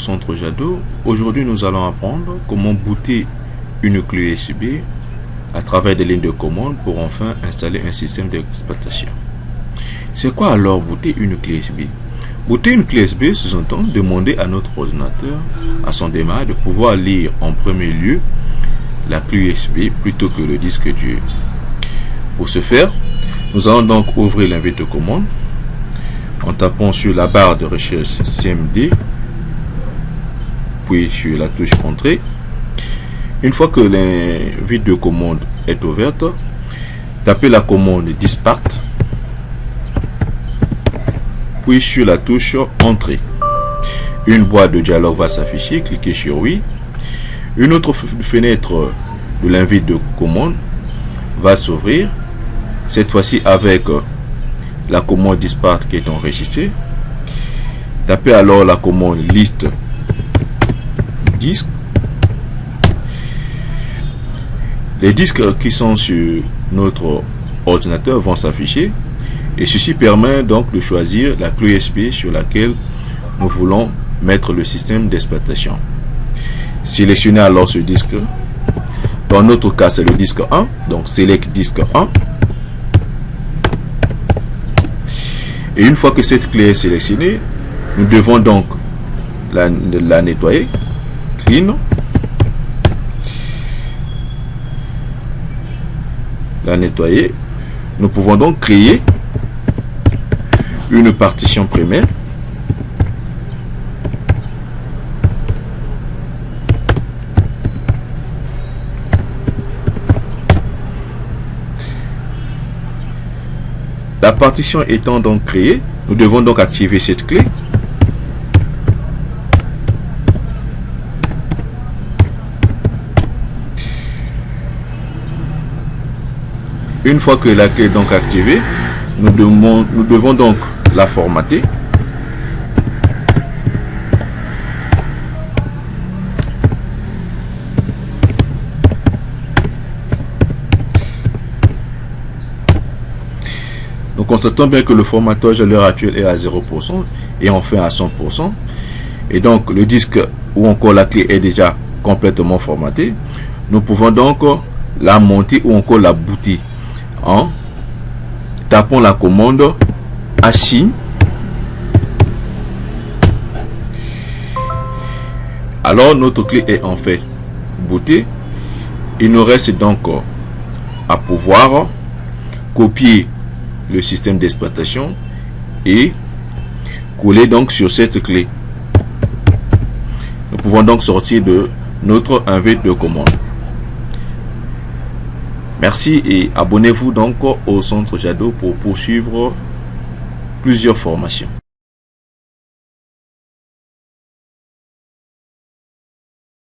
centre Jado. Aujourd'hui, nous allons apprendre comment booter une clé USB à travers des lignes de commande pour enfin installer un système d'exploitation. C'est quoi alors booter une clé USB? Booter une clé USB sous-entend demander à notre ordinateur, à son démarrage, de pouvoir lire en premier lieu la clé USB plutôt que le disque dur. Pour ce faire, nous allons donc ouvrir l'invite de commande en tapant sur la barre de recherche CMD, puis sur la touche Entrée. Une fois que l'invite de commande est ouverte, tapez la commande dispart, puis sur la touche Entrée. Une boîte de dialogue va s'afficher, cliquez sur oui. Une autre fenêtre de l'invite de commande va s'ouvrir, cette fois-ci avec la commande dispart qui est enregistrée. Tapez alors la commande liste disque. Les disques qui sont sur notre ordinateur vont s'afficher et ceci permet donc de choisir la clé USB sur laquelle nous voulons mettre le système d'exploitation. Sélectionnez alors ce disque. Dans notre cas, c'est le disque 1, donc select disque 1. Et une fois que cette clé est sélectionnée, nous devons donc la nettoyer. Clean. La nettoyer. Nous pouvons donc créer une partition primaire. La partition étant donc créée, nous devons donc activer cette clé. Une fois que la clé est donc activée, nous devons donc la formater. Nous constatons bien que le formatage à l'heure actuelle est à 0% et enfin à 100%. Et donc le disque ou encore la clé est déjà complètement formatée. Nous pouvons donc la monter ou encore la booter en tapant la commande H. Alors notre clé est en fait bootée. Il nous reste donc à pouvoir copier le système d'exploitation et coller donc sur cette clé. Nous pouvons donc sortir de notre invite de commande. Merci et abonnez-vous donc au centre Jado pour poursuivre plusieurs formations.